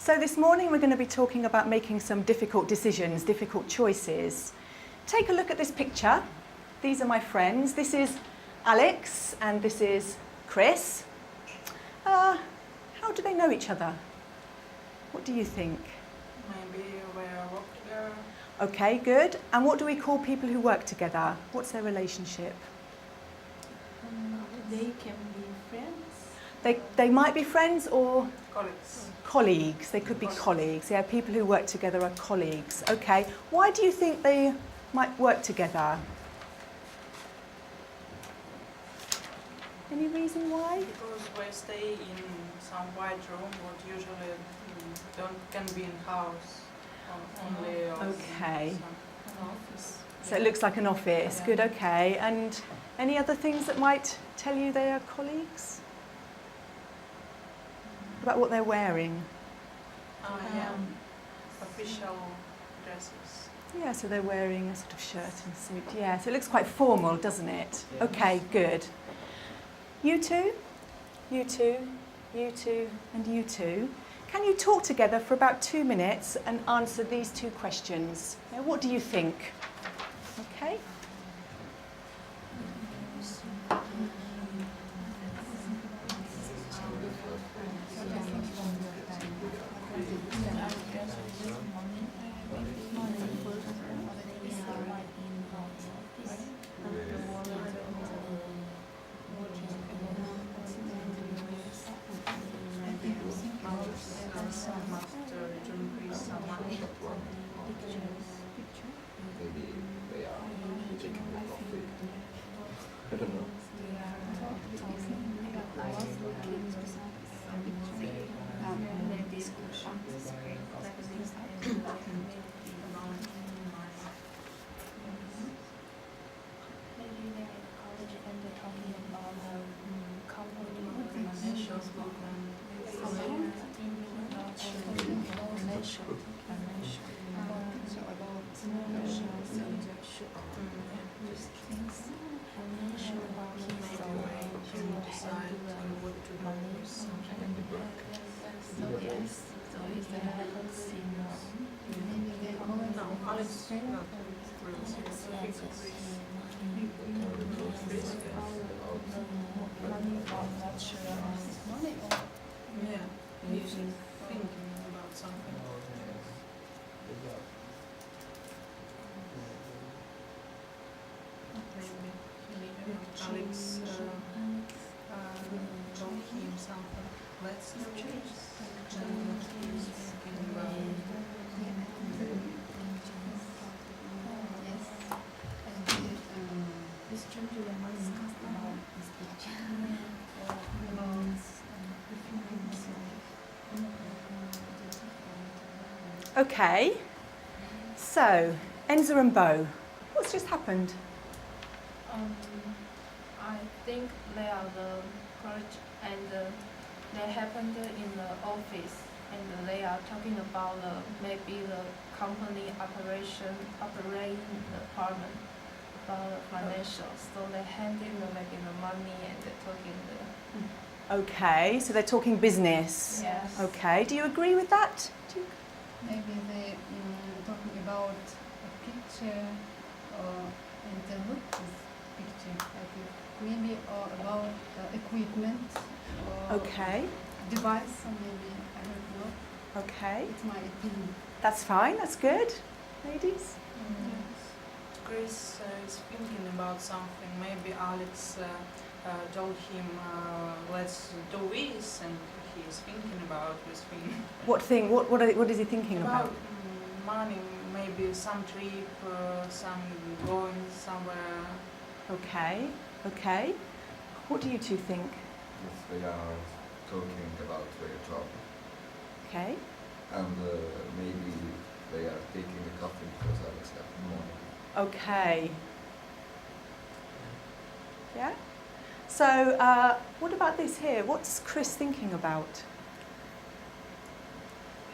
So this morning we're going to be talking about making some difficult decisions, difficult choices. Take a look at this picture. These are my friends. This is Alex and this is Chris. How do they know each other? What do you think? Maybe we work together. Okay, good. And what do we call people who work together? What's their relationship? They can be friends. They might be friends or Colleagues. colleagues. They could be colleagues. Yeah, people who work together are colleagues. Okay. Why do you think they might work together? Any reason why? Because we stay in some white room, what usually can be in house. Only Okay. An office. So it looks like an office. Yeah. Good, okay. And any other things that might tell you they are colleagues? What about what they're wearing? Official dresses. Yeah, so they're wearing a sort of shirt and suit. Yeah, so it looks quite formal, doesn't it? Yeah. Okay, good. You two, you two, you two, and you two. Can you talk together for about 2 minutes and answer these two questions? Now, what do you think? Okay. Maybe they are taking the coffee. I don't know. Maybe they're in college and they're talking about the company financial Yeah, he's thinking about something. Maybe Alex told him something. Let's change. And he's thinking about Okay. So, Enza and Bo, what's just happened? I think they are the college and they happened in the office and they are talking about maybe the company operating department about the financials. So they hand in maybe the money and they're talking Okay, so they're talking business. Yes. Okay, do you agree with that? Maybe they talking about a picture and they look this picture, I think. Maybe about equipment or Okay, device, or maybe, I don't know. okay. It's my opinion. That's fine, that's good. Ladies? Chris is thinking about something. Maybe Alex told him, let's do this, and he is thinking about this thing. What thing? What is he thinking about? Money, maybe some trip, some going somewhere. Okay, okay. What do you two think? Yes, they are talking about their job, Okay, and maybe they are taking a coffee because Alex got morning. okay. Yeah? So, what about this here? What's Chris thinking about?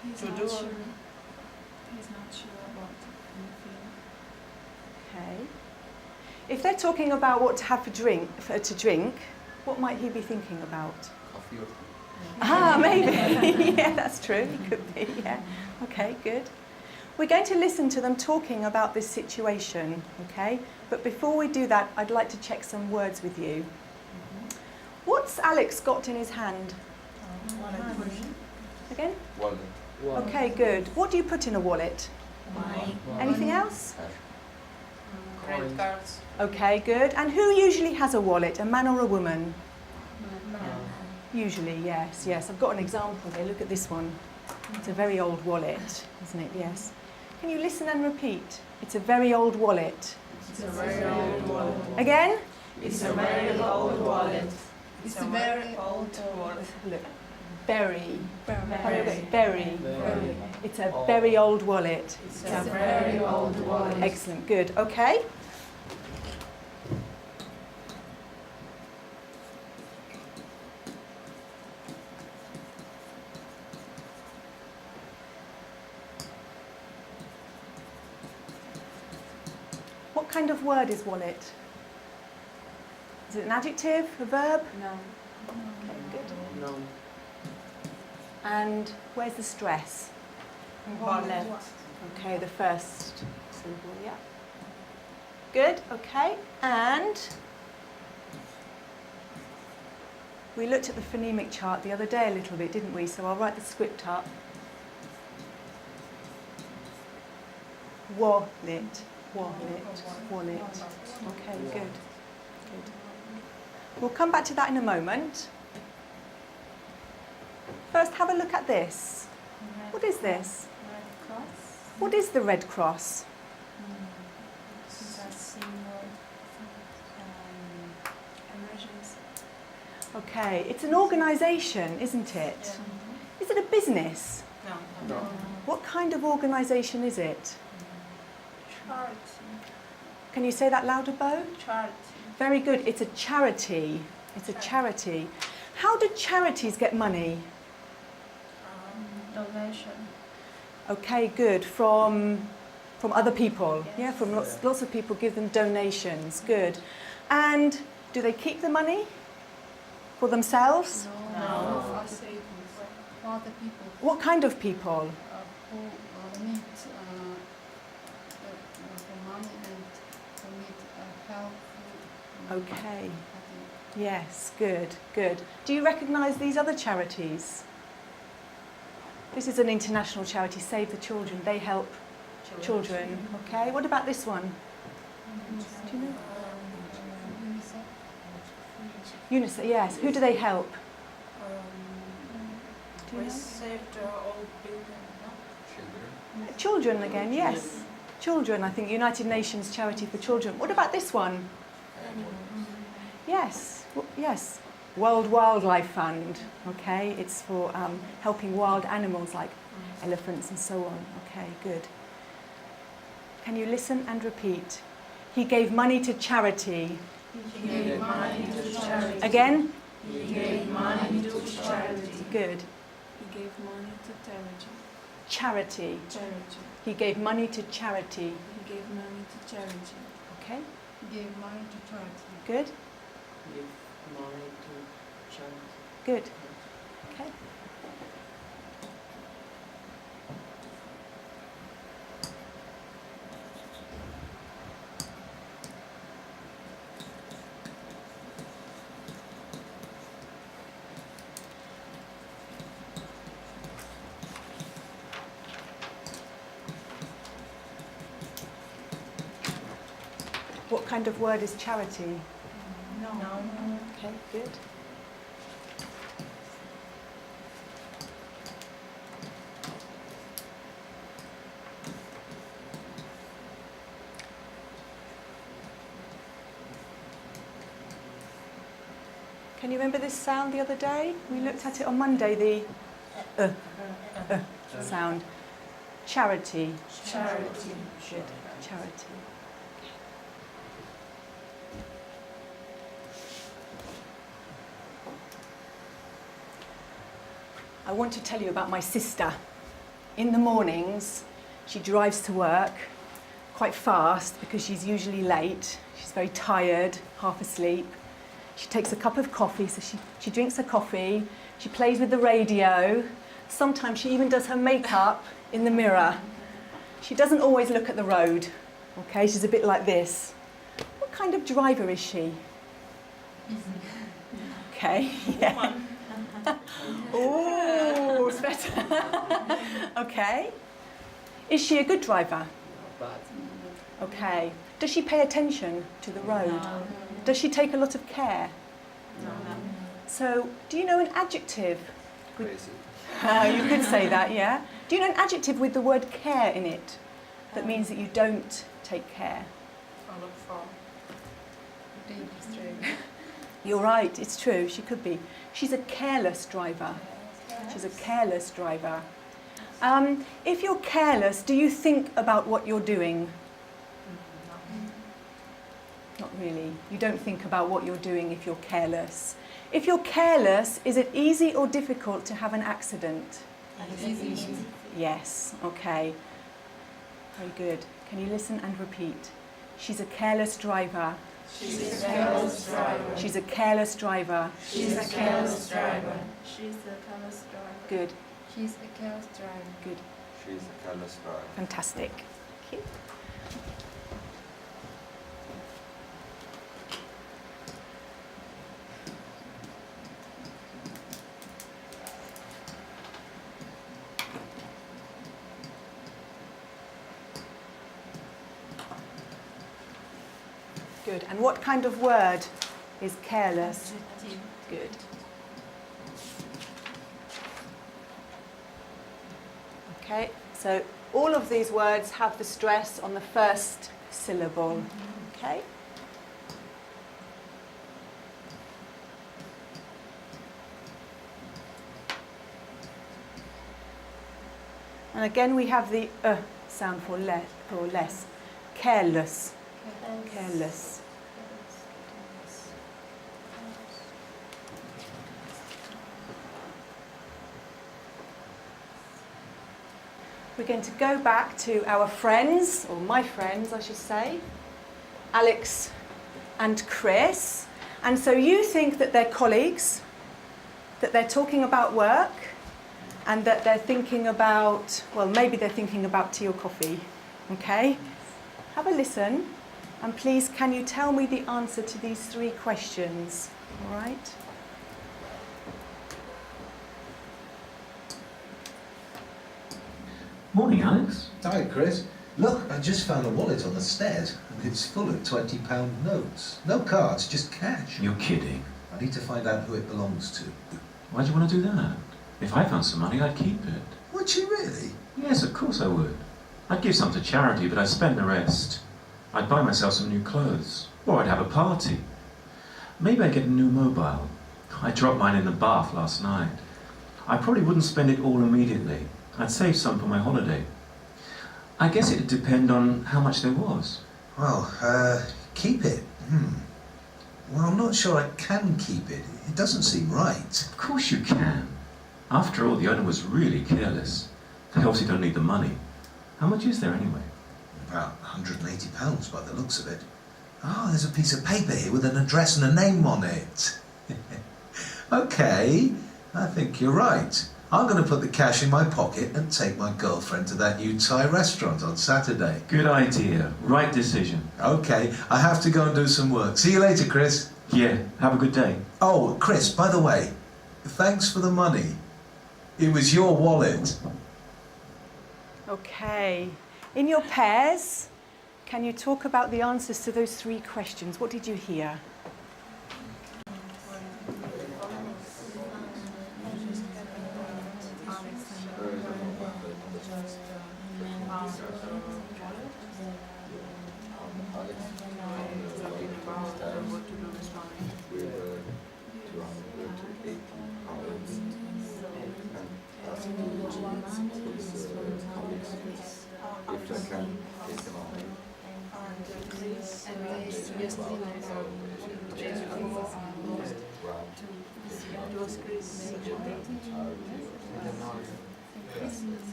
He's To not do- sure. He's not sure about anything. Okay. If they're talking about what to have to drink, what might he be thinking about? Coffee or tea? Ah, maybe. Yeah, that's true. It could be, yeah. Okay, good. We're going to listen to them talking about this situation, okay? But before we do that, I'd like to check some words with you. What's Alex got in his hand? Again? Wallet. Okay, good. What do you put in a wallet? Money. Anything else? Credit cards. Okay, good. And who usually has a wallet, a man or a woman? Usually, yes, yes. I've got an example here. Look at this one. It's a very old wallet, isn't it? Yes. Can you listen and repeat? It's a very old wallet. It's a very old wallet. Again? It's a very old wallet. It's a very old wallet. Look. Very. Very. Very. It's a very old wallet. It's a very old wallet. Excellent, good. Okay. What kind of word is wallet? Is it an adjective, a verb? No. Okay, good. No. And where's the stress? Wallet. Okay, the first syllable, yeah. Good, okay. And we looked at the phonemic chart the other day a little bit, didn't we? So I'll write the script up. Wallet, wallet, wallet. Okay, good, good. We'll come back to that in a moment. First, have a look at this. What is this? Red Cross. What is the Red Cross? It's a symbol. Emergency. Okay, it's an organisation, isn't it? Is it a business? No. No. What kind of organisation is it? Charity. Can you say that louder, Bo? Charity. Very good. It's a charity. It's a charity. How do charities get money? Donation. Okay, good. From other people. Yes. Yeah, from lots of people give them donations. Good. And do they keep the money for themselves? No. For other people What kind of people? who need for money and who need help. Okay. Yes, good, good. Do you recognise these other charities? This is an international charity, Save the Children. They help children. Okay, what about this one? Do you know? UNICEF, yes. Who do they help? Do you We know? saved old building, no? Children. Children again, yes. Children, I think, United Nations Charity for Children. What about this one? Yes, yes. World Wildlife Fund, okay? It's for helping wild animals like elephants and so on. Okay, good. Can you listen and repeat? He gave money to charity. He gave money to charity. Again? He gave money to charity. Good. He gave money to charity. Charity. Charity. He gave money to charity. He gave money to charity. Okay, Gave money to charity. good, Give money to charity. good. Okay. What kind of word is charity? No. Okay, good. Can you remember this sound the other day? We looked at it on Monday, the sound. Charity. Charity. Good. Charity. I want to tell you about my sister. In the mornings, she drives to work quite fast because she's usually late. She's very tired, half asleep. She takes a cup of coffee, so she drinks her coffee. She plays with the radio. Sometimes she even does her makeup in the mirror. She doesn't always look at the road. Okay, she's a bit like this. What kind of driver is she? Okay, yeah. Oh, it's better. Okay. Is she a good driver? Okay. Does she pay attention to the road? No. Does she take a lot of care? No. So, do you know an adjective? Crazy. You could say that, yeah. Do you know an adjective with the word care in it that means that you don't take care? I look for. You're right, it's true, she could be. She's a careless driver. She's a careless driver. If you're careless, do you think about what you're doing? Not really. You don't think about what you're doing if you're careless. If you're careless, is it easy or difficult to have an accident? Easy. Yes, okay. Very good. Can you listen and repeat? She's a careless driver. She's a careless driver. She's a careless driver. She's a careless driver. She's a careless driver. Good, She's a careless driver. good. She's a careless driver. Fantastic. Thank you. Good. And what kind of word is careless? Good. Okay, so all of these words have the stress on the first syllable. Okay. And again we have the sound for less. Careless. Careless. We're going to go back to our friends, or my friends I should say, Alex and Chris. And so you think that they're colleagues, that they're talking about work, and that they're thinking about, well, maybe they're thinking about tea or coffee. Okay? Have a listen, and please can you tell me the answer to these three questions? All right? Morning, Alex. Hi, Chris. Look, I just found a wallet on the stairs, and it's full of £20 notes. No cards, just cash. You're kidding. I need to find out who it belongs to. Why'd you want to do that? If I found some money, I'd keep it. Would you really? Yes, of course I would. I'd give some to charity, but I'd spend the rest. I'd buy myself some new clothes. Or I'd have a party. Maybe I'd get a new mobile. I dropped mine in the bath last night. I probably wouldn't spend it all immediately. I'd save some for my holiday. I guess it'd depend on how much there was. Well, keep it. Well, I'm not sure I can keep it. It doesn't seem right. Of course you can. After all, the owner was really careless. They obviously don't need the money. How much is there anyway? About £180 by the looks of it. Oh, there's a piece of paper here with an address and a name on it. Okay, I think you're right. I'm going to put the cash in my pocket and take my girlfriend to that new Thai restaurant on Saturday. Good idea. Right decision. Okay, I have to go and do some work. See you later, Chris. Yeah, have a good day. Oh, Chris, by the way, thanks for the money. It was your wallet. Okay. In your pairs, can you talk about the answers to those three questions? What did you hear? If I can take them on.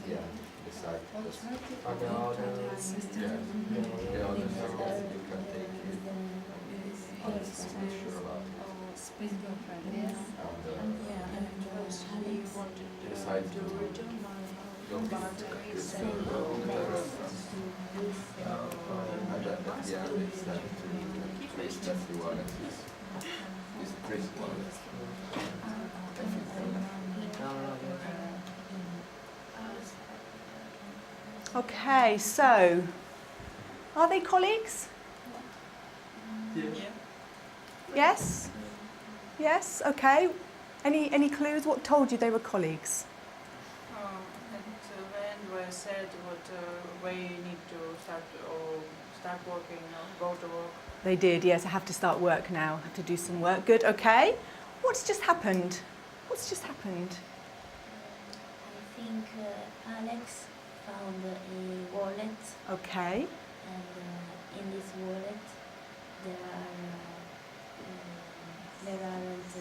Yeah, beside this. And the others, the others you can take it. I'm not sure about it. with your friend. Yes. And he wanted Decide to to- return money, but Chris Say said no, must keep it. That's the wallet. Is Chris wallet. Okay, so are they colleagues? Yeah. Yes? Yes, okay. Any clues? What told you they were colleagues? At the end where I said what where you need to start working or go to work. They did, yes. I have to start work now. I have to do some work. Good, okay. What's just happened? What's just happened? I think Alex found a wallet, Okay, and in this wallet there aren't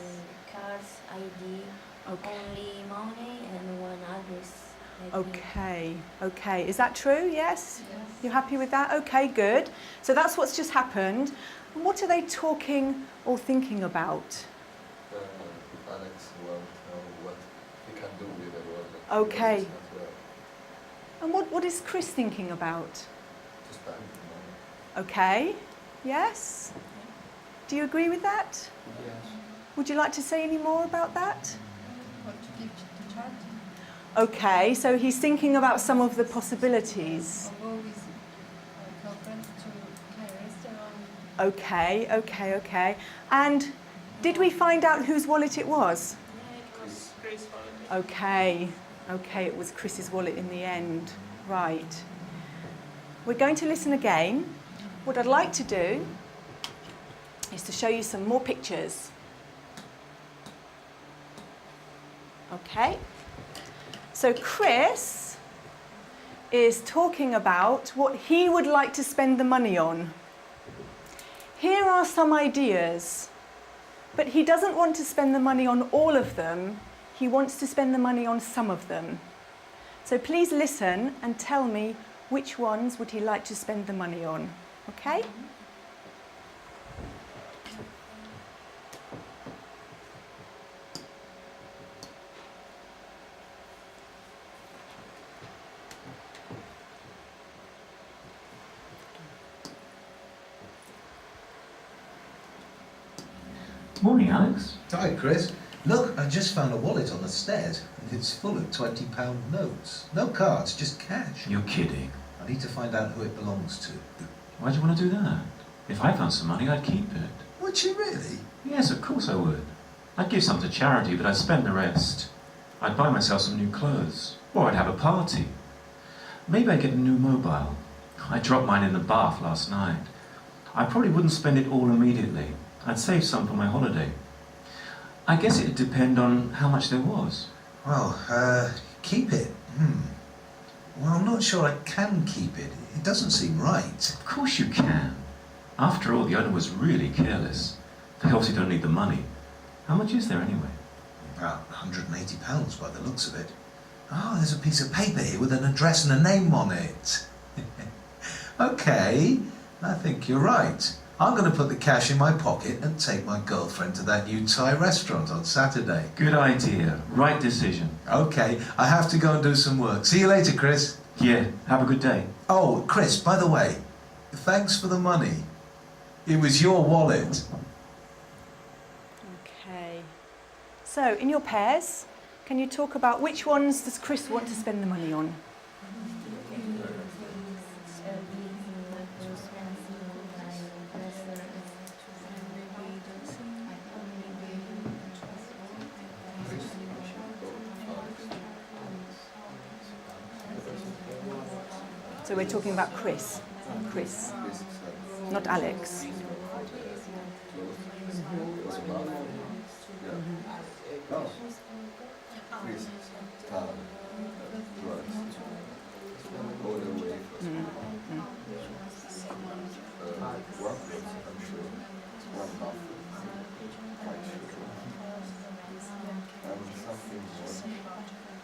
cards, ID, okay. only money and one address. I think. Okay, okay. Is that true? Yes? You're happy with that? Okay, good. So that's what's just happened. And what are they talking or thinking about? Alex won't know what he can do with the wallet. Okay. Because it's not And what is Chris thinking about? to spend the money. Okay, yes? Do you agree with that? Yes. Would you like to say any more about that? What to give to charity? Okay, so he's thinking about some of the possibilities. Or go with girlfriend to a restaurant. Okay, okay, okay. And did we find out whose wallet it was? Yeah, it was Chris' wallet. Okay, okay, it was Chris's wallet in the end. Right. We're going to listen again. What I'd like to do is to show you some more pictures. Okay. So Chris is talking about what he would like to spend the money on. Here are some ideas, but he doesn't want to spend the money on all of them. He wants to spend the money on some of them. So please listen and tell me which ones would he like to spend the money on, okay? Morning, Alex. Hi, Chris. Look, I just found a wallet on the stairs, and it's full of £20 notes. No cards, just cash. You're kidding. I need to find out who it belongs to. Why'd you want to do that? If I found some money, I'd keep it. Would you really? Yes, of course I would. I'd give some to charity, but I'd spend the rest. I'd buy myself some new clothes. Or I'd have a party. Maybe I'd get a new mobile. I dropped mine in the bath last night. I probably wouldn't spend it all immediately. I'd save some for my holiday. I guess it'd depend on how much there was. Well, keep it. Well, I'm not sure I can keep it. It doesn't seem right. Of course you can. After all, the owner was really careless. They obviously don't need the money. How much is there anyway? About £180 by the looks of it. Oh, there's a piece of paper here with an address and a name on it. Okay, I think you're right. I'm going to put the cash in my pocket and take my girlfriend to that new Thai restaurant on Saturday. Good idea. Right decision. Okay, I have to go and do some work. See you later, Chris. Yeah, have a good day. Oh, Chris, by the way, thanks for the money. It was your wallet. Okay. So, in your pairs, can you talk about which ones does Chris want to spend the money on? So we're talking about Chris. Chris, not Alex.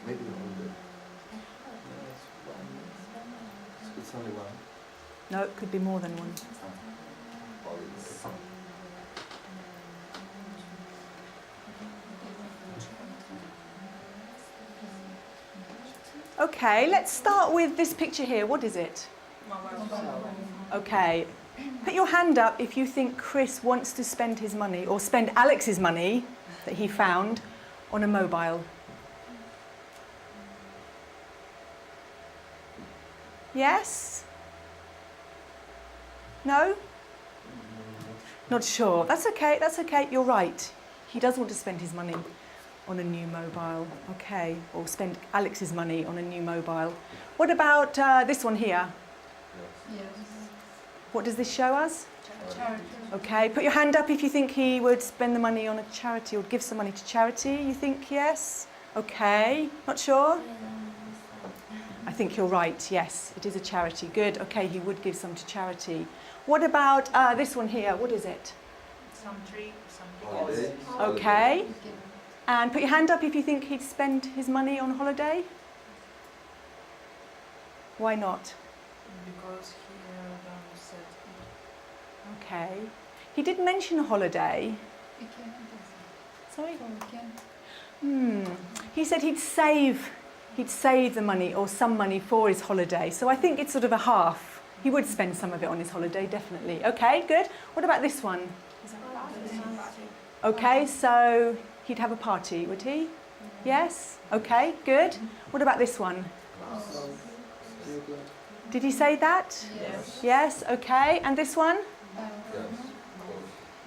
Maybe older. It's only one. No, it could be more than one. Okay, let's start with this picture here. What is it? Okay. Put your hand up if you think Chris wants to spend his money or spend Alex's money that he found on a mobile. Yes? No? Not sure. That's okay, that's okay. You're right. He does want to spend his money on a new mobile. Okay. Or spend Alex's money on a new mobile. What about this one here? Yes. What does this show us? Charity. Okay. Put your hand up if you think he would spend the money on a charity or give some money to charity. You think yes? Okay. Not sure? I think you're right. Yes, it is a charity. Good. Okay, he would give some to charity. What about this one here? What is it? Some tree, some Holiday. Okay. And put your hand up if you think he'd spend his money on holiday. Why not? because he said Okay. He did mention a holiday. We can. Sorry? We can. He said he'd save the money or some money for his holiday. So I think it's sort of a half. He would spend some of it on his holiday, definitely. Okay, good. What about this one? Okay, so he'd have a party, would he? Yes? Okay, good. What about this one? Did he say that? yes. Yes, okay. And this one? Yes, because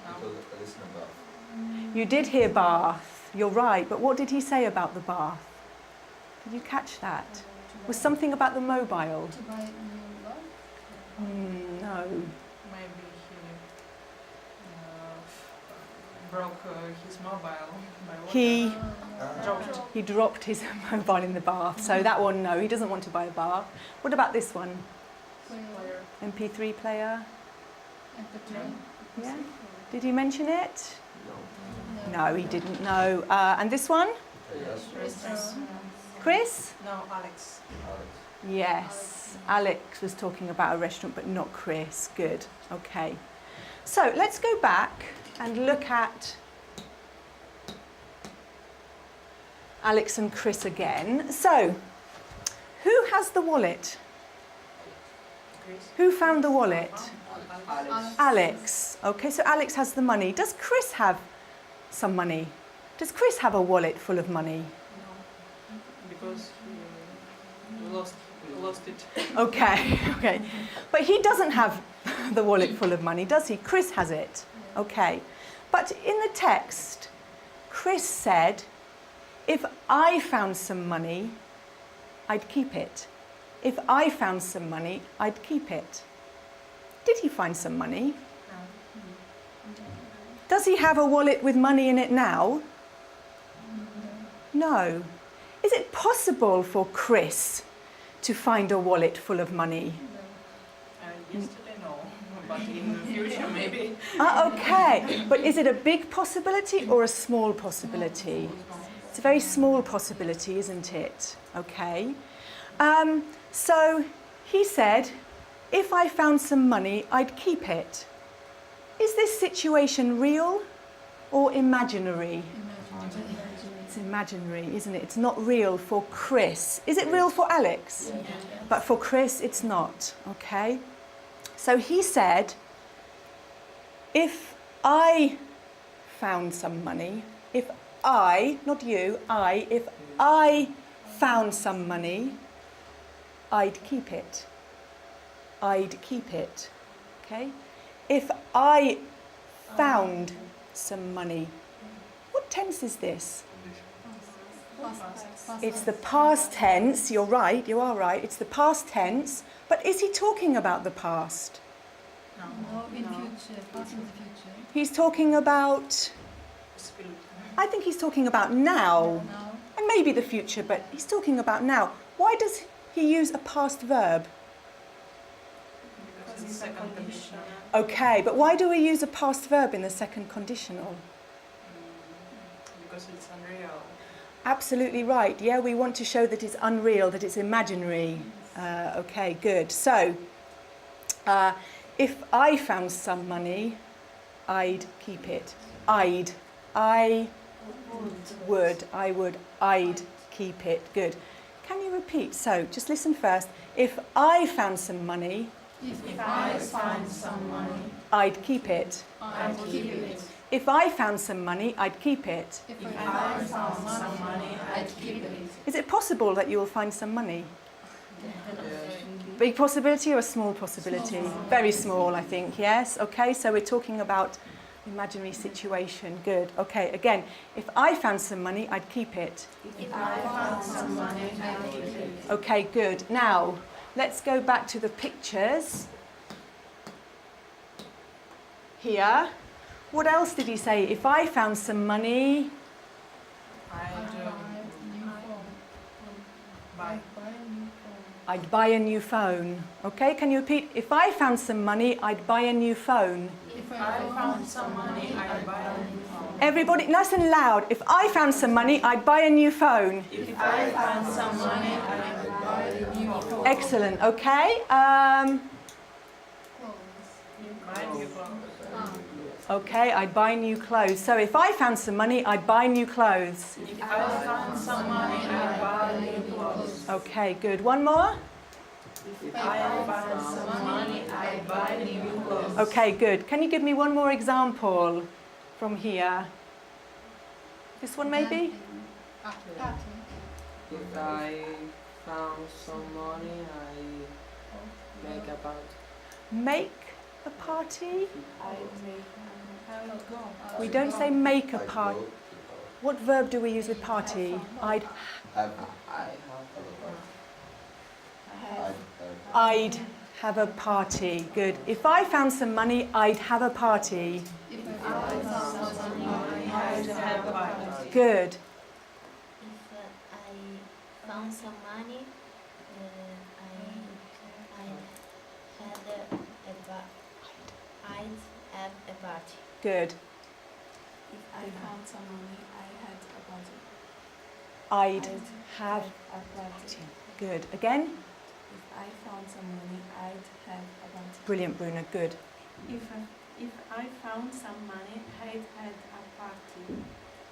I listen about. You did hear bath. You're right. But what did he say about the bath? Did you catch that? Was something about the mobile? To buy new love. No. Maybe he broke his mobile by water. He dropped. He dropped his mobile in the bath. So that one, no, he doesn't want to buy a bath. What about this one? Player. MP3 player? And the train. Yeah. Did he mention it? No. No, he didn't. No. And this one? Yes. Chris? No, Alex. Alex. Yes. Alex was talking about a restaurant, but not Chris. Good. Okay. So let's go back and look at Alex and Chris again. So, who has the wallet? Chris. Who found the wallet? Alex. Alex. Okay, so Alex has the money. Does Chris have some money? Does Chris have a wallet full of money? No, because he lost it. Okay, okay. But he doesn't have the wallet full of money, does he? Chris has it. Okay. But in the text, Chris said, if I found some money, I'd keep it. If I found some money, I'd keep it. Did he find some money? No. Does he have a wallet with money in it now? No. Is it possible for Chris to find a wallet full of money? Yesterday, no, but in the future, maybe. Okay, but is it a big possibility or a small possibility? It's a very small possibility, isn't it? Okay. So he said, if I found some money, I'd keep it. Is this situation real or imaginary? It's imaginary, isn't it? It's not real for Chris. Is it real for Alex? Yeah. But for Chris, it's not. Okay. So he said, if I found some money, if I, not you, if I found some money, I'd keep it. I'd keep it. Okay? If I found some money. What tense is this? It's the past tense. You're right, you are right. It's the past tense. But is he talking about the past? No. No, in future. Past in the future. He's talking about, Possibility. I think he's talking about now. Now. And maybe the future, but he's talking about now. Why does he use a past verb? Because it's second condition. Okay, but why do we use a past verb in the second conditional? Because it's unreal. Absolutely right. Yeah, we want to show that it's unreal, that it's imaginary. Okay, good. So, if I found some money, I'd keep it. I would, I'd keep it. Good. Can you repeat? So, just listen first. If I found some money, If I find some money, I'd keep it. I would keep it. If I found some money, I'd keep it. If I found some money, I'd keep it. Is it possible that you will find some money? Big possibility or a small possibility? Very small, I think, yes. Okay, so we're talking about imaginary situation. Good. Okay, again, if I found some money, I'd keep it. If I found some money, I'd keep it. Okay, good. Now, let's go back to the pictures. Here. What else did he say? If I found some money, I'd buy a new phone. Okay, can you repeat? If I found some money, I'd buy a new phone. If I found some money, I'd buy a new phone. Everybody, nice and loud. If I found some money, I'd buy a new phone. If I found some money, I'd buy a new phone. Excellent. Okay. Okay, I'd buy new clothes. So if I found some money, I'd buy new clothes. If I found some money, I'd buy new clothes. Okay, good. One more. If I found some money, I'd buy new clothes. Okay, good. Can you give me one more example from here? This one maybe? If I found some money, I make a party. Make a party? I make We don't say make a party. What verb do we use with party? I'd have a party. Good. If I found some money, I'd have a party. If I found some money, I'd have a party. Good. If I found some money, I'd have a party. Good. If I found some money, I had a party. I'd have a party. good. Again? If I found some money, I'd have a party. Brilliant, Bruna. Good. If I found some money, I'd had a party.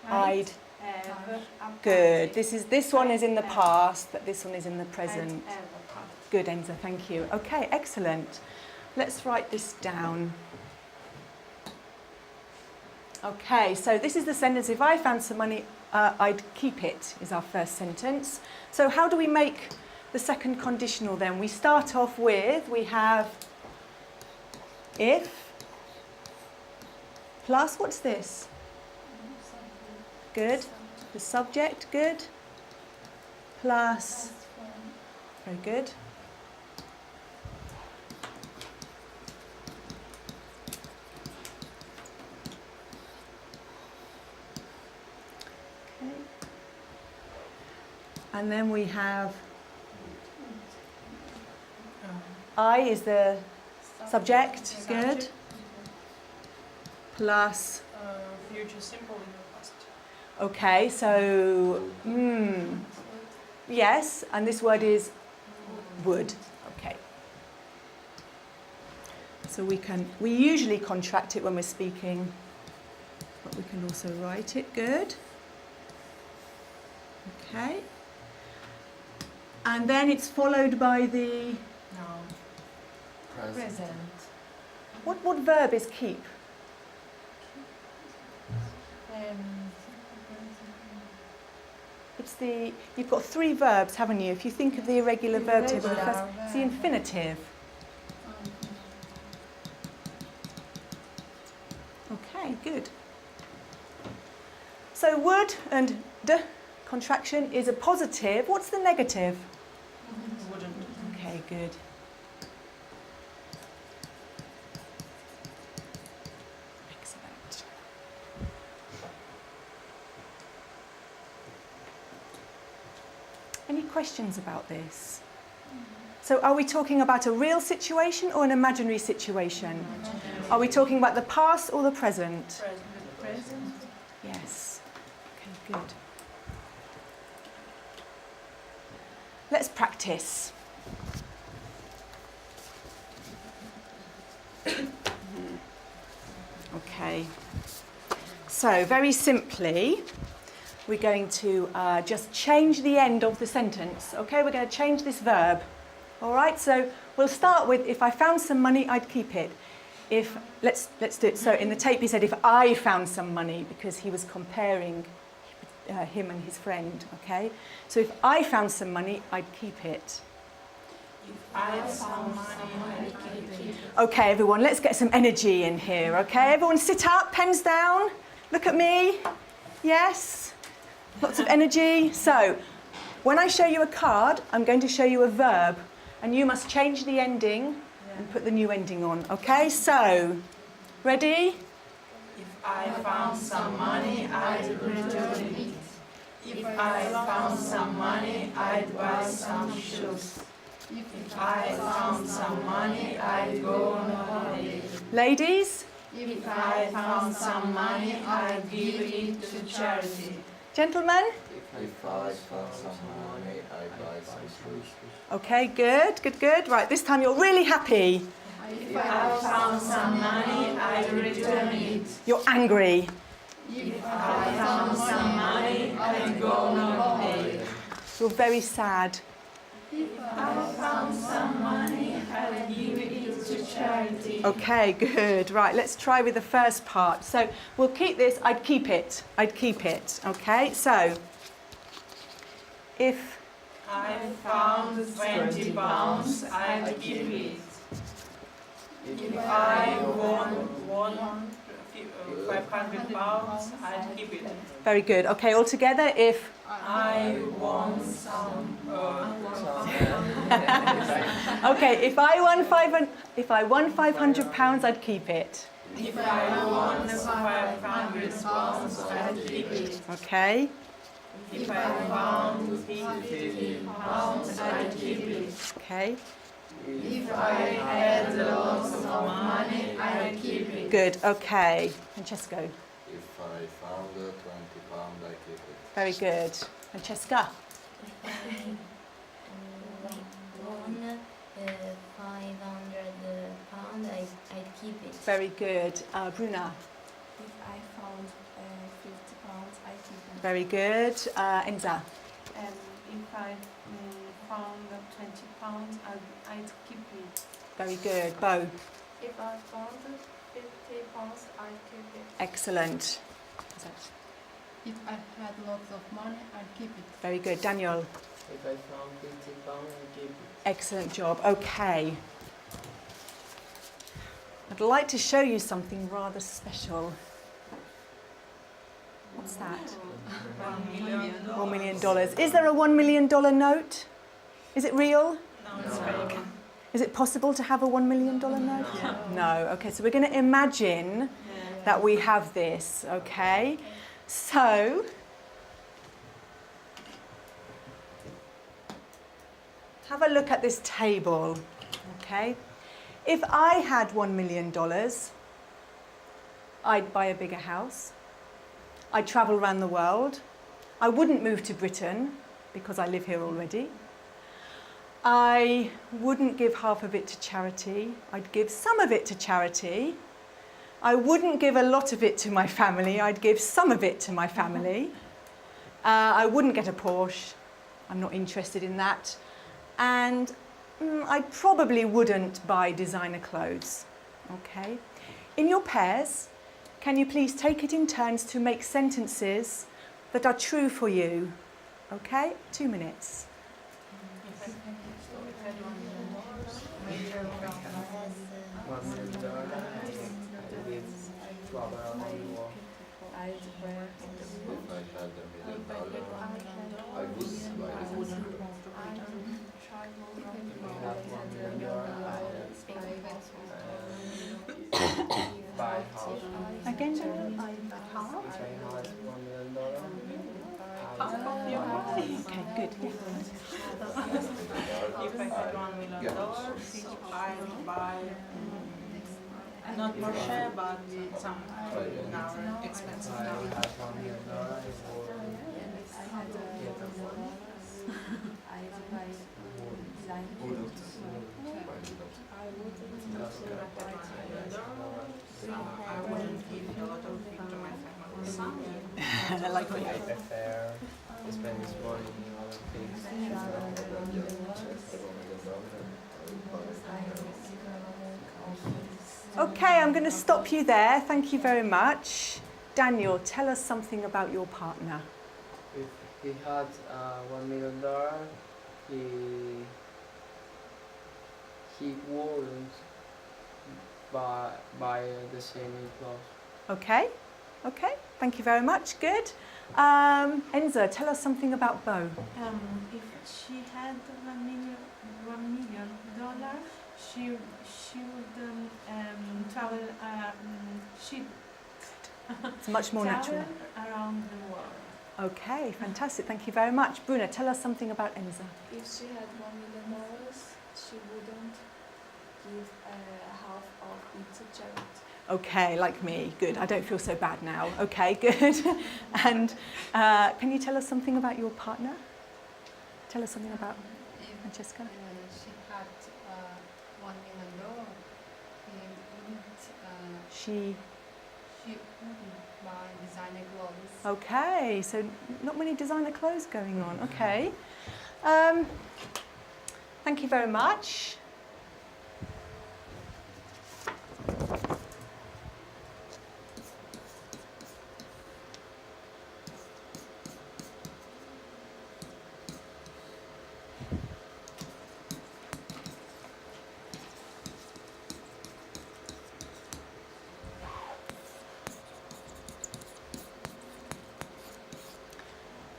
I'd have a party. good. This one is in the past, but this one is in the present. I'd have a party. Good, Enza. Thank you. Okay, excellent. Let's write this down. Okay, so this is the sentence, if I found some money, I'd keep it, is our first sentence. So how do we make the second conditional then? We start off with, we have if plus, what's this? Good. The subject, good. Plus, very good. And then we have I is the subject, good. Plus, Future simple in the past. okay, so, yes, and this word is would, okay. So we usually contract it when we're speaking, but we can also write it, good. Okay. And then it's followed by the, No. Present. what verb is keep? It's the, you've got three verbs, haven't you? If you think of the irregular verb table, the first, it's the infinitive. Okay, good. So would and d contraction is a positive. What's the negative? Wouldn't. Okay, good. Excellent. Any questions about this? So are we talking about a real situation or an imaginary situation? Are we talking about the past or the present? Present. Yes. Okay, good. Let's practice. Okay. So, very simply, we're going to just change the end of the sentence. Okay, we're going to change this verb. All right, so we'll start with, if I found some money, I'd keep it. Let's do it. So in the tape he said, if I found some money, because he was comparing him and his friend. Okay, so if I found some money, I'd keep it. If I found money, I'd keep it. Okay, everyone, let's get some energy in here. Okay, everyone sit up, pens down, look at me. Yes, lots of energy. So when I show you a card, I'm going to show you a verb, and you must change the ending and put the new ending on. Okay, so ready? If I found some money, I'd return it. If I found some money, I'd buy some shoes. If I found some money, I'd go on a holiday. Ladies? If I found some money, I'd give it to charity. Gentlemen? If I found some money, I'd buy some shoes. Okay, good, good, good. Right, this time you're really happy. If I found some money, I'd return it. You're angry. If I found some money, I'd go on a holiday. You're very sad. If I found some money, I'd give it to charity. Okay, good. Right, let's try with the first part. So we'll keep this. I'd keep it. I'd keep it. Okay, so if I found 20 pounds, I'd keep it. If I won 500 pounds, I'd keep it. very good. Okay, all together. If I won some. okay, if I won 500 pounds, I'd keep it. If I won 500 pounds, I'd keep it. Okay. If I found 50 pounds, I'd keep it. Okay. If I had lots of money, I'd keep it. Good. Okay. Francesco. If I found 20 pounds, I keep it. Very good. Francesca. Won 500 pounds, I'd keep it. Very good. Bruna. If I found 50 pounds, I'd keep it. Very good. Enza. If I found 20 pounds, I'd keep it. Very good. Bo. If I found 50 pounds, I'd keep it. Excellent. If I had lots of money, I'd keep it. Very good. Daniel. If I found 50 pounds, I'd keep it. Excellent job. Okay. I'd like to show you something rather special. What's that? $1 million. $1 million. Is there a $1 million note? Is it real? No, it's fake. Is it possible to have a $1 million note? No. Okay, so we're going to imagine that we have this, okay? So, have a look at this table, okay? If I had $1 million, I'd buy a bigger house. I'd travel around the world. I wouldn't move to Britain because I live here already. I wouldn't give half of it to charity. I'd give some of it to charity. I wouldn't give a lot of it to my family. I'd give some of it to my family. I wouldn't get a Porsche. I'm not interested in that. And I probably wouldn't buy designer clothes. Okay? In your pairs, can you please take it in turns to make sentences that are true for you? Okay? 2 minutes. If I had $1 million, I would buy a wood. Buy house. Again, If I had $1 million, okay, good. If I had $1 million, I'd buy not Porsche, but some now expensive I now. had $1 million, I wouldn't give a lot of it to my family. Some, like me. I prefer spend this money in other things. Okay, I'm going to stop you there. Thank you very much. Daniel, tell us something about your partner. If he had $1 million, he wouldn't buy the same clothes. Okay, okay, thank you very much. Good. Enza, tell us something about Bo. If she had $1 million, she would travel. She It's much more natural. travel around the world. Okay, fantastic. Thank you very much. Bruna, tell us something about Enza. If she had $1 million, she wouldn't give half of it to charity. Okay, like me. Good. I don't feel so bad now. Okay, good. And can you tell us something about your partner? Tell us something about Francesca. She had $1 million. She. She wouldn't buy designer clothes. Okay, so not many designer clothes going on. Okay. Thank you very much.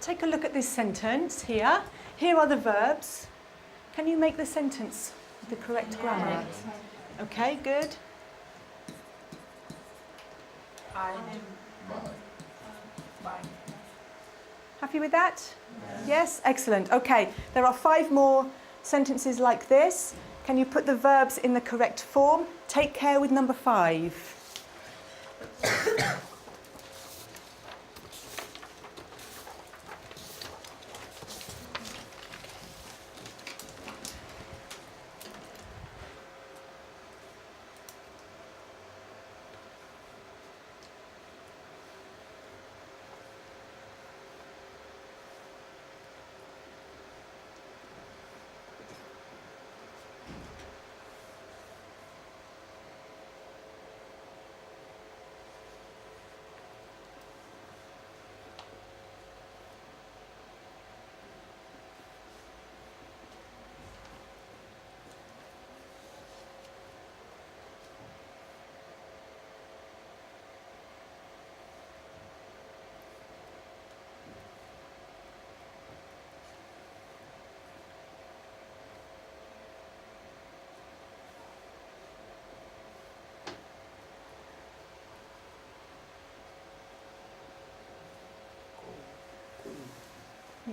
Take a look at this sentence here. Here are the verbs. Can you make the sentence with the correct grammar? Okay, good. I Bye. Happy with that? Yes, excellent. Okay, there are 5 more sentences like this. Can you put the verbs in the correct form? Take care with number 5.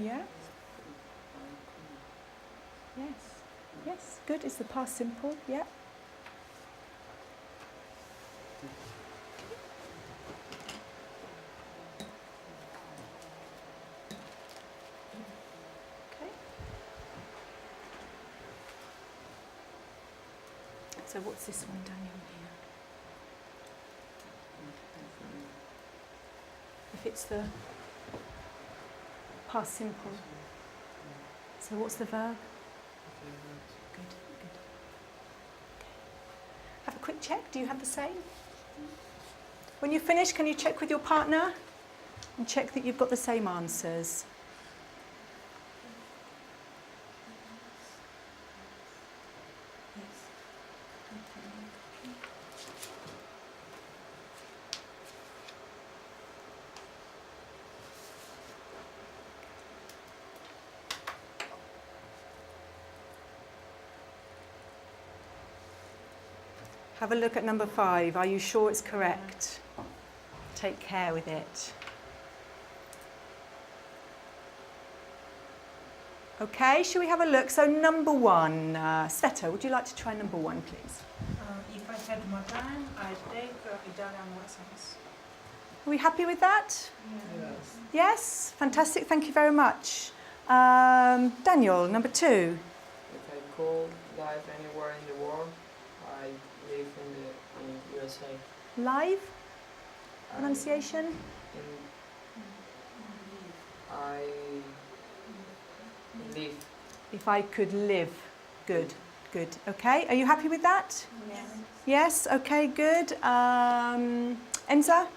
Yeah? Yes. Yes, good. Is the past simple? Yeah. Okay. So what's this one, Daniel, here? If it's the past simple. So what's the verb? Good, good. Okay. Have a quick check. Do you have the same? When you finish, can you check with your partner and check that you've got the same answers? Have a look at number 5. Are you sure it's correct? Take care with it. Okay, shall we have a look? So number 1, Sveta, would you like to try number 1, please? if I had more time, I'd take Italian lessons. Are we happy with that? Yes. Yes? Fantastic, thank you very much. Daniel, number 2. If I could live anywhere in the world, I live in USA. Live? Pronunciation? In I live. If I could live. Good, good. Okay, are you happy with that? Yes. Yes, okay, good. Enza?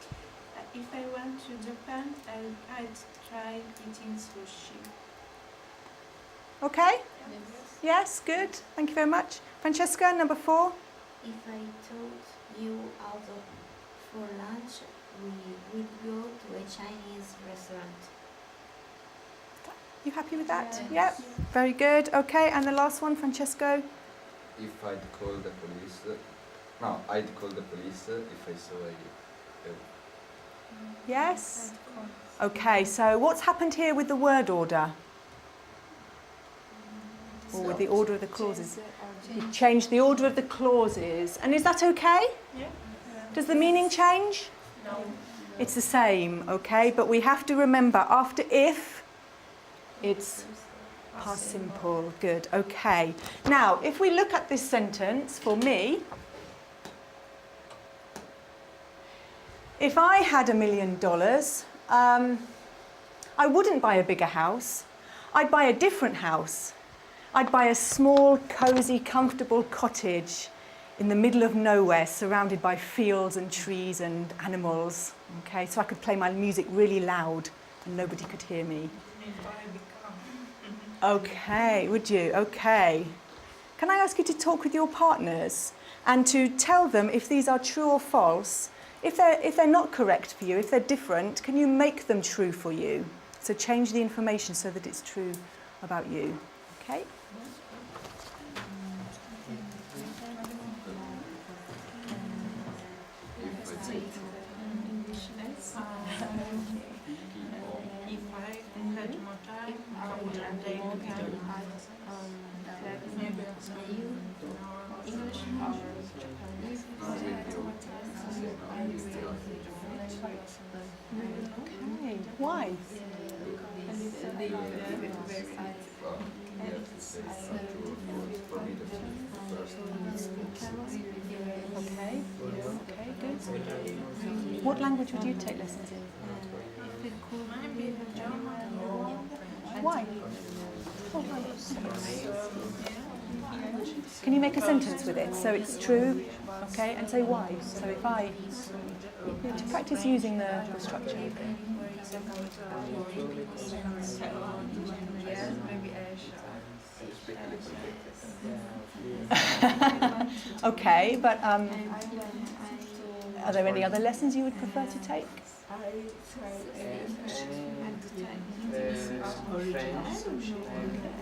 If I went to Japan, I'd try eating sushi. Okay? Yes, good. Thank you very much. Francesca, number 4. If I told you out for lunch, we would go to a Chinese restaurant. You happy with that? Yes. Yep. Very good. Okay, and the last one, Francesco. If I'd call the police, no, I'd call the police if I saw a Yes? Okay, so what's happened here with the word order? Or with the order of the clauses? You've changed the order of the clauses. And is that okay? Yeah. Does the meaning change? No. It's the same, okay? But we have to remember, after if, it's past simple. Good, okay. Now, if we look at this sentence, for me, if I had $1 million, I wouldn't buy a bigger house. I'd buy a different house. I'd buy a small, cosy, comfortable cottage in the middle of nowhere, surrounded by fields and trees and animals, okay? So I could play my music really loud and nobody could hear me. Okay, would you? Okay. Can I ask you to talk with your partners and to tell them if these are true or false? If they're not correct for you, if they're different, can you make them true for you? So change the information so that it's true about you. Okay? If I had more time, I would take maybe English or Japanese? Okay. Why? Okay. Okay, good. What language would you take lessons in? maybe German. Why? Can you make a sentence with it so it's true? Okay, and say why. So if I, to practice using the structure. Okay, but are there any other lessons you would prefer to take?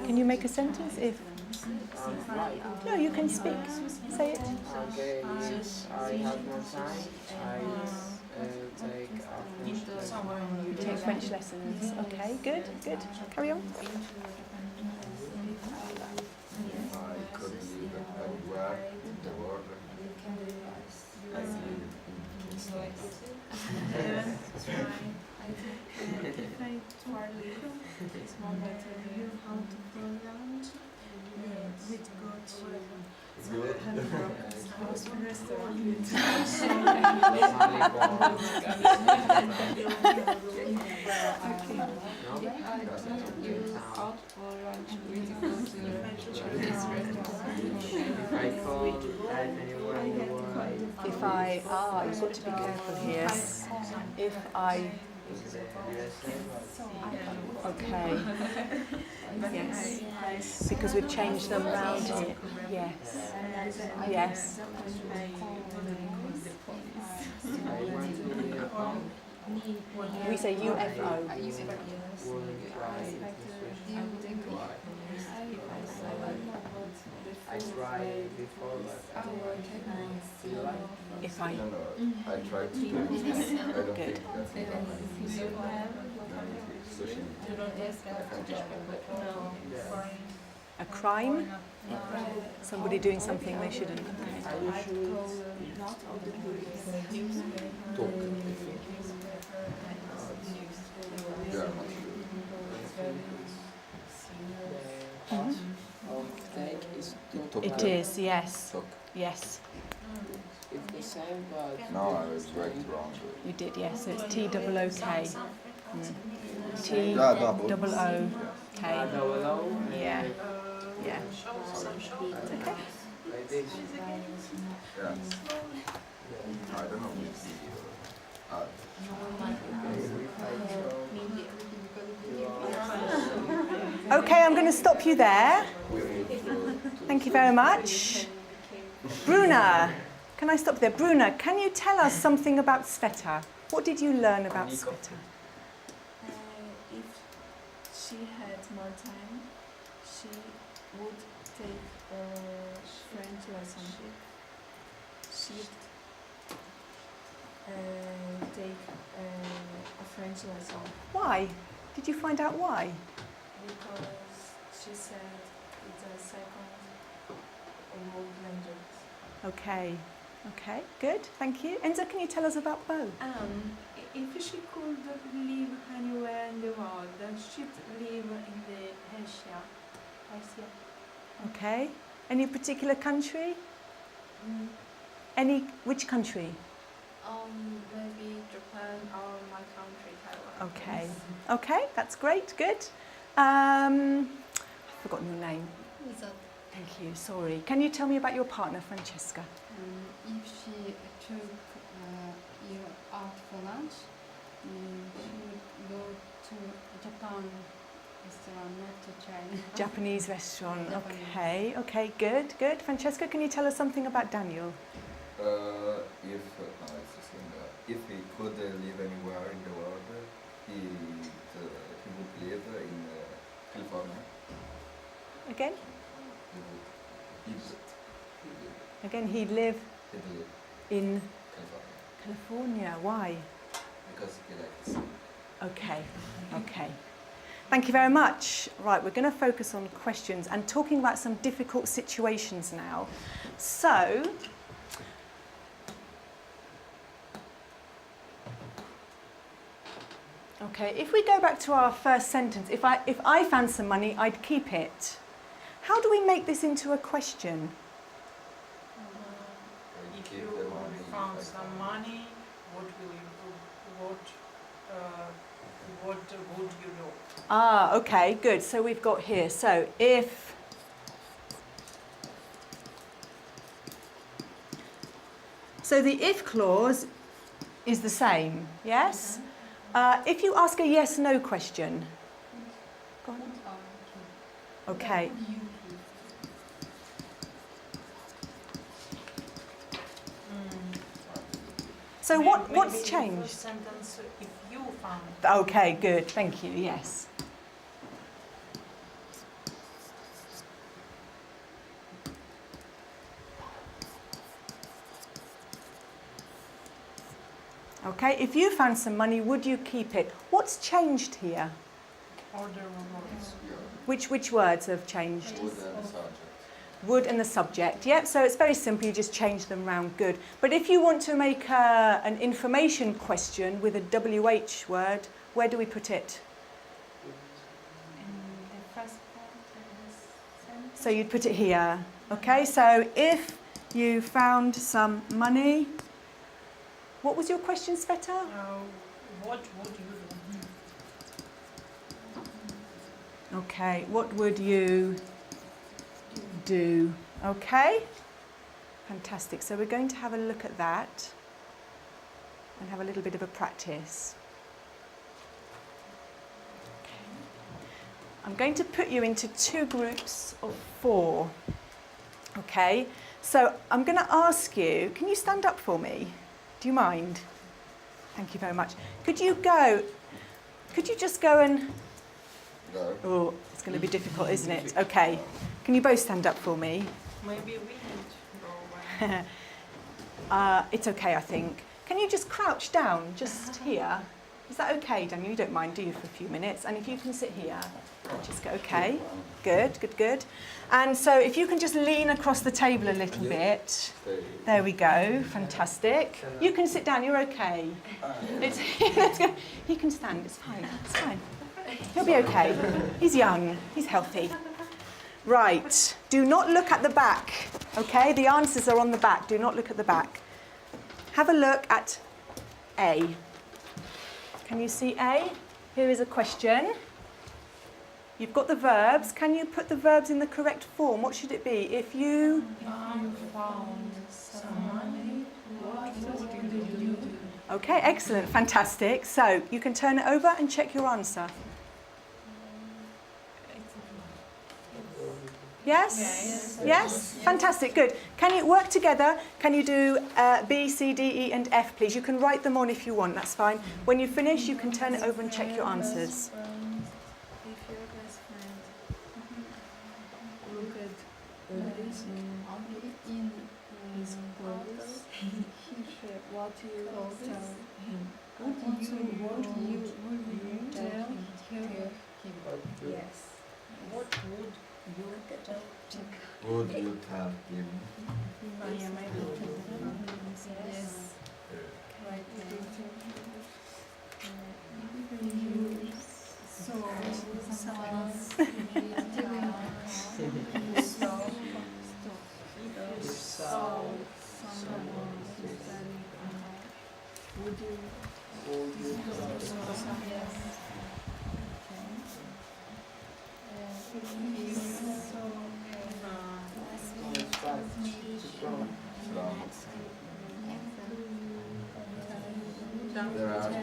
Can you make a sentence if? No, you can speak. Say it. Okay, if I have more time, I take You take French lessons. Okay, good, good. Carry on. I could live anywhere in the world. I live in Spain. If I told you how to pronounce, we'd go to out for lunch, we go to Chinese restaurant. If I call anyone in the world, If I, you've got to be careful here. If I, okay. Yes. Because we've changed them round here. Yes. Yes. We say UFO. I tried before, but If I, No, I tried to do it. I don't Good. think a crime? Somebody doing something they shouldn't. Okay. It is, yes. Talk. Yes, it's the same, but No, I was right wrong. you did, yes. So it's TOOK. Mm. T double. double O. Okay. Double O. Yeah. Yeah. Okay. Like this. Yeah. I don't know. Okay, I'm going to stop you there. Thank you very much. Bruna, can I stop there? Bruna, can you tell us something about Sveta? What did you learn about Sveta? If she had more time, she would take a French lesson. She'd take a French lesson. Why? Did you find out why? Because she said it's a second world language. Okay. Okay, good. Thank you. Enzo, can you tell us about Bo? If she could live anywhere in the world, she'd live in the Asia. Okay. Any particular country? Which country? Maybe Japan or my country, Taiwan. Okay. Okay, that's great. Good. I've forgotten your name. Thank you. Sorry. Can you tell me about your partner, Francesca? If she took you out for lunch, she would go to Japan restaurant, not to China. Japanese restaurant. Japanese. Okay. Okay. Good. Good. Francesca, can you tell us something about Daniel? If he could live anywhere in the world, he would live in California. Again? Again, he'd live He'd live in California California. Why? because he likes. Okay. Okay. Thank you very much. Right, we're going to focus on questions and talking about some difficult situations now. So, okay, if we go back to our first sentence, if I found some money, I'd keep it. How do we make this into a question? If you found some money, what will you do? What would you do? Ah, okay, good. So we've got here. So if the if clause is the same, yes? If you ask a yes/no question, go on. Okay. So what's Maybe in the changed? first sentence, if you found. Okay, good. Thank you. Yes. Okay, if you found some money, would you keep it? What's changed here? Order of words. Which words have changed? Would and subject. Would and the subject. Yep, so it's very simple, you just change them round. Good. But if you want to make an information question with a WH word, where do we put it? In the first part of the sentence. So you'd put it here. Okay, so if you found some money, what was your question, Sveta? What would you do? Okay, what would you do? Okay, fantastic. So we're going to have a look at that and have a little bit of a practice. Okay. I'm going to put you into two groups of 4. Okay, so I'm going to ask you, can you stand up for me? Do you mind? Thank you very much. Could you just go and... Go. Oh, it's going to be difficult, isn't it? Okay. Can you both stand up for me? Maybe we need to go. It's okay, I think. Can you just crouch down just here? Is that okay, Daniel? You don't mind, do you, for a few minutes? And if you can sit here, just go, okay. Good, good, good. And so if you can just lean across the table a little bit. There we go, fantastic. You can sit down, you're okay. Let's go. He can stand, it's fine, it's fine. He'll be okay. He's young, he's healthy. Right, do not look at the back, okay? The answers are on the back, do not look at the back. Have a look at A. Can you see A? Here is a question. You've got the verbs. Can you put the verbs in the correct form? What should it be? If you found some money, what would you do? Okay, excellent, fantastic. So you can turn it over and check your answer. Yes? Yes? Fantastic, good. Can you work together? Can you do B, C, D, E and F, please? You can write them on if you want, that's fine. When you finish, you can turn it over and check your answers. If your best friend look at in his photos, what you tell him? Would you tell him? Yes. What would you tell him? Would you tell him? Yes. Right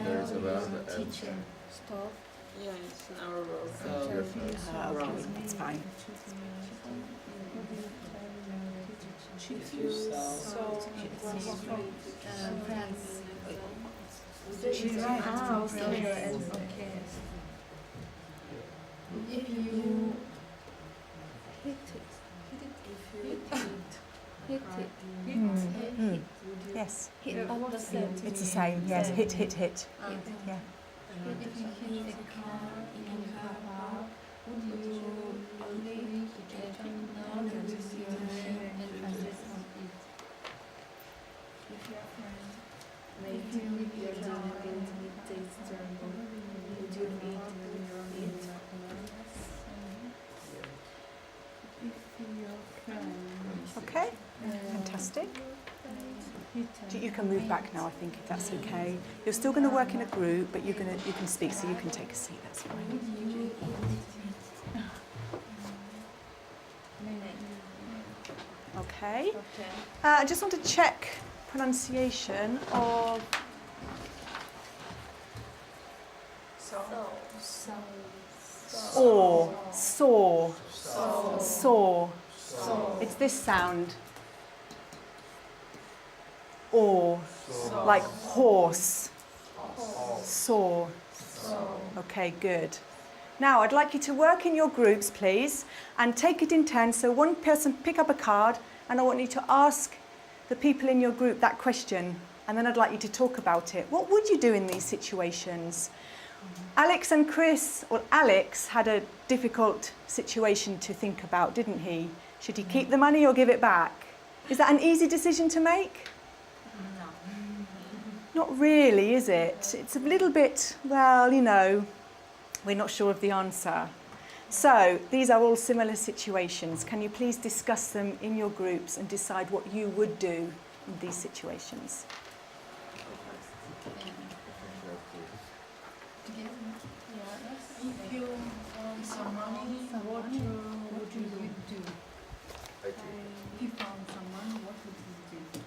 There's a verb Teacher. Stop. Yeah, it's an hour road. Okay, that's fine. If you saw Friends. If you Yes, It's it's the same. Yes, hit. Yeah. If you hit a car in a car park, would you only notice your name and address on it? If your friend made you leave your job and it tastes terrible, would you eat it? If your friend Okay, fantastic. You can move back now, I think, if that's okay. You're still going to work in a group, but you can speak, so you can take a seat. That's fine. Okay. I just want to check pronunciation of or, saw. It's this sound. Or, like horse. Saw. Okay, good. Now, I'd like you to work in your groups, please, and take it in turn. So one person pick up a card, and I want you to ask the people in your group that question, and then I'd like you to talk about it. What would you do in these situations? Alex and Chris, or Alex, had a difficult situation to think about, didn't he? Should he keep the money or give it back? Is that an easy decision to make? Not really, is it? It's a little bit, well, you know, we're not sure of the answer. So these are all similar situations. Can you please discuss them in your groups and decide what you would do in these situations? If you found some money, what would you do? If you found some money, what would you do?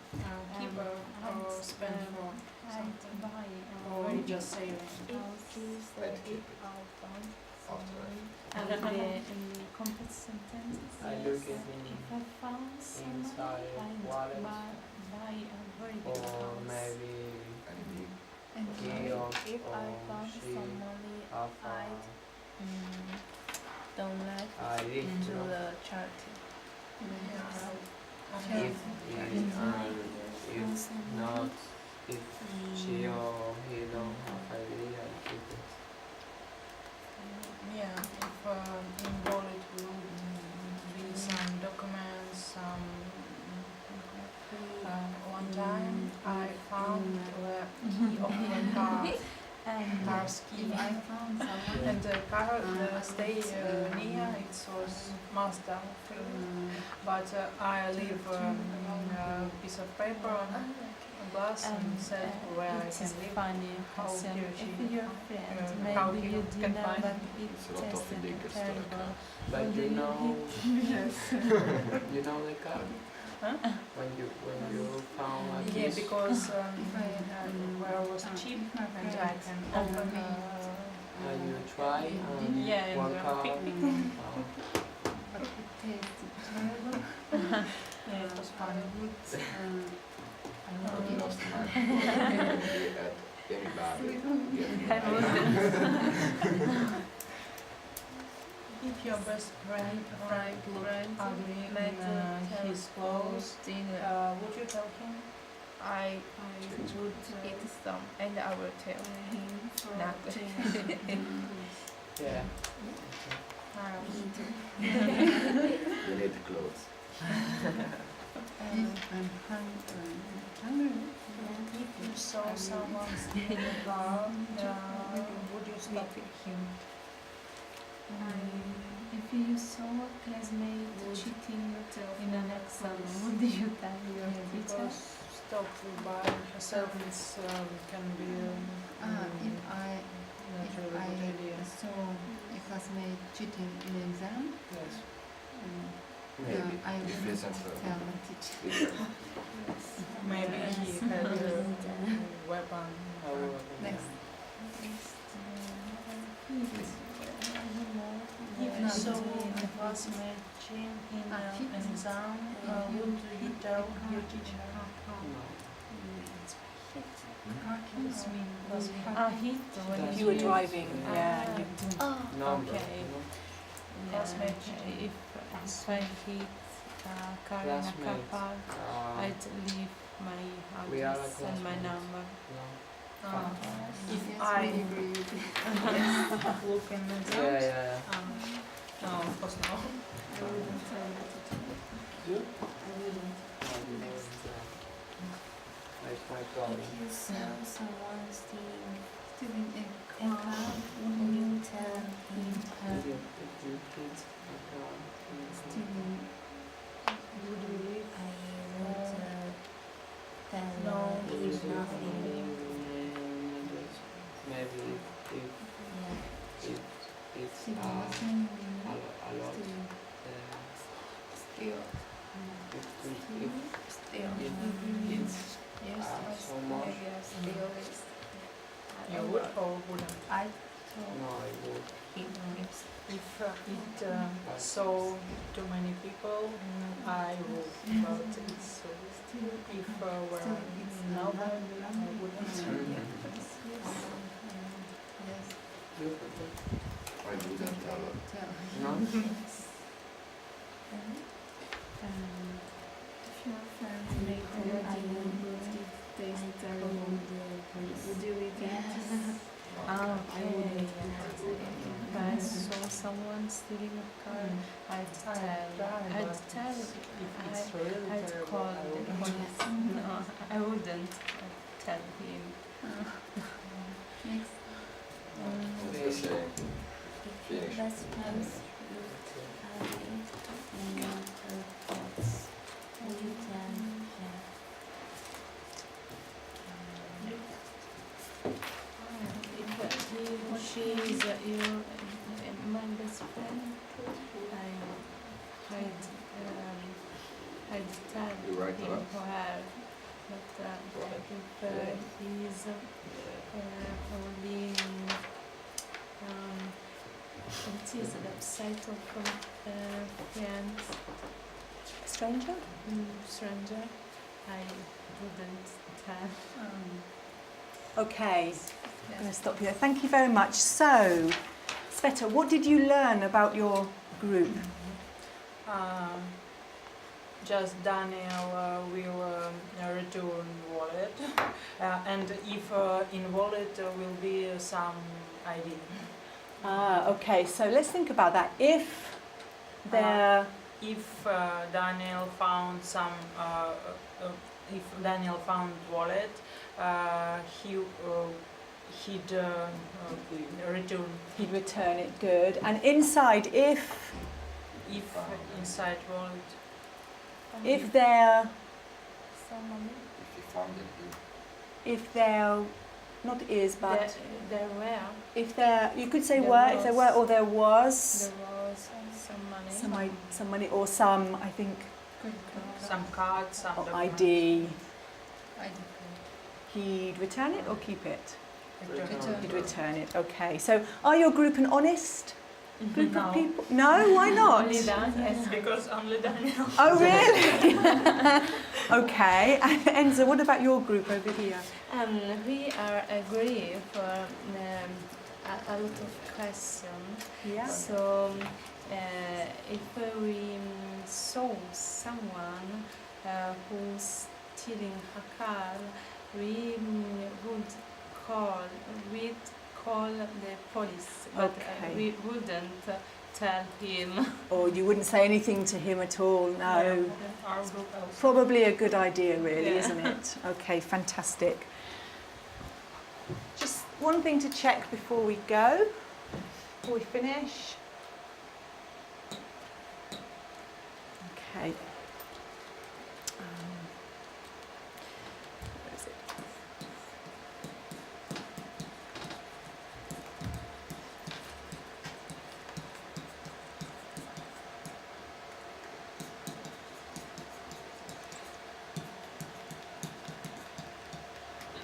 Keep or spend for something? Buy Or just save it? And in complex sentences, I look at if I found some inside money, wallet buy a very big or house. maybe And kiosk If I or found she some money, have I'd donate I read to the charity. if not if she or he don't have idea I keep it. Yeah, if in wallet would be some documents, one time I found the key of my car And car if ski. I found someone, And the car stay near, it was Mazda 3. But I leave a piece of paper on a glass and said where I it can is live. funny, how Hassan, he or she, if your friend, how maybe he you can didn't know, find but It's a it lot of tasted ridiculous terrible. But What do you know, Yes. you know the car. Huh? When you found a Yeah, piece. because where I was cheap if my and friend I can open. And you try and Yeah, and work out. pick. but it tasted terrible. Yeah, it was fun. I would Last night, at any bar, If your best friend looked ugly in his clothes, would you tell him? I would eat some and I will tell him not. Yeah. you need clothes. I'm hungry. If you saw someone stealing a car, would you stop him? If you saw a classmate cheating in an exam, would you tell your teacher? Because stop by herself can be If I not really a good idea. saw a classmate cheating in exam, Yes. Maybe, I if would isn't tell my teacher. Maybe he had a weapon. I will. Next. If you No. saw a classmate cheating in an exam, would you tell your teacher? Hit when If you were driving, yeah. No, okay. Classmate If I hit a car in a car Classmate. park, I'd leave my We are a address and my classmate. number. If Yes, I we agree. look in the Yeah, exams, yeah. no, of course no. I wouldn't tell my teacher. You? I wouldn't. Like my If problem. you saw someone stealing Stealing a a car, car, would you tell him If you kids stealing. Would you leave? I would tell No. if nothing. Maybe if Yeah. it's Stealing a nothing. lot. Stealing. Still, If it's yes, so much. maybe I still is. You would or wouldn't? I told No, I would. him If it saw too many people, I would, but it's if were nobody, I wouldn't. Yes. You? I wouldn't tell her. Tell. No? If your friends make it taste terrible, would you eat it? I wouldn't. If I saw someone stealing a car, I'd tell. If it's really I'd terrible, call I the would. police. No, I wouldn't. I'd tell him. Next. The same. If your Finish. best friends looked ugly in her clothes, would you tell her? If he or she is my best friend, I'd tell You write him that? or her. But if he's only it is a website of friends, Stranger? stranger, I wouldn't tell. Okay, I'm going to stop here. Thank you very much. So, Sveta, what did you learn about your group? Just Daniel will return wallet, and if in wallet will be some ID. Okay, so let's think about that. If there, If Daniel found some, if Daniel found wallet, he he'd return. He'd return it, good. And inside, if Inside world. they're, Some money. If he found it, if they're, not is, but There were. if they're, you could say There were, if there were, was. or there was There was some money. some money, or some, I think, Some cards, some or documents. ID. ID. He'd return it or keep it? Return. He'd return it, okay. So are your group an honest group No. of people? No, why not? Only Dan, yes, because only Daniel. Oh, really? Okay. And Enza, what about your group over here? We are agree for a lot of questions. Yeah. So if we saw someone who's stealing a car, we would call the police, but Okay. we wouldn't tell him. Or you wouldn't say anything to him at all? No. Our group also. Probably a good idea, really, Yeah. isn't it? Okay, fantastic. Just one thing to check before we go, before we finish. Okay. Where is it?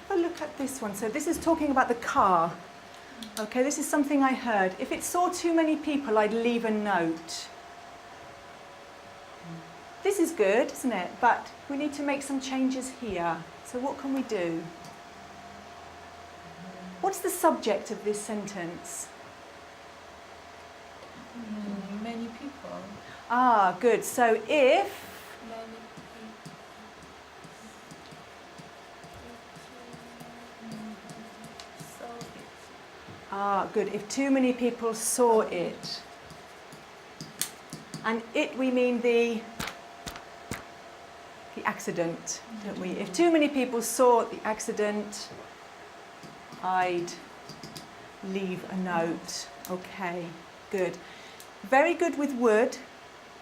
Have a look at this one. So this is talking about the car. Okay, this is something I heard. If it saw too many people, I'd leave a note. This is good, isn't it? But we need to make some changes here. So what can we do? What's the subject of this sentence? Many people. Ah, good. So if good. If too many people saw it. And it, we mean the accident, don't we? If too many people saw the accident, I'd leave a note. Okay, good. Very good with would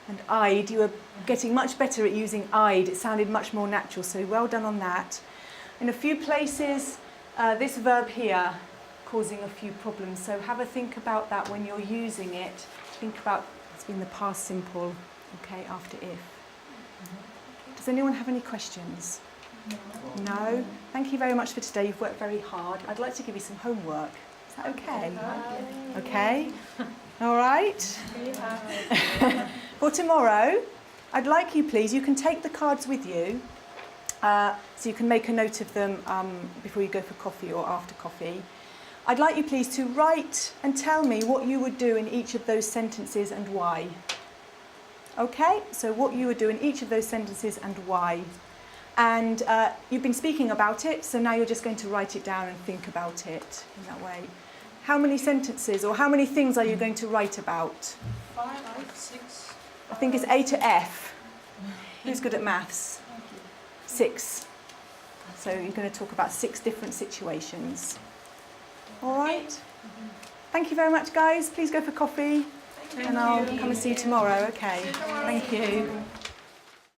and I'd. You were getting much better at using I'd. It sounded much more natural, so well done on that. In a few places, this verb here causing a few problems, so have a think about that when you're using it. Think about it's been the past simple, okay, after if. Does anyone have any questions? No? Thank you very much for today. You've worked very hard. I'd like to give you some homework. Is that okay? Okay? All right? For tomorrow, I'd like you, please, you can take the cards with you, so you can make a note of them before you go for coffee or after coffee. I'd like you, please, to write and tell me what you would do in each of those sentences and why. Okay? So what you would do in each of those sentences and why. And you've been speaking about it, so now you're just going to write it down and think about it in that way. How many sentences or how many things are you going to write about? 5, 6. I think it's A to F. Who's good at maths? 6. So you're going to talk about 6 different situations. All right? Thank you very much, guys. Please go for coffee. And I'll come and see you tomorrow. Okay. Thank you.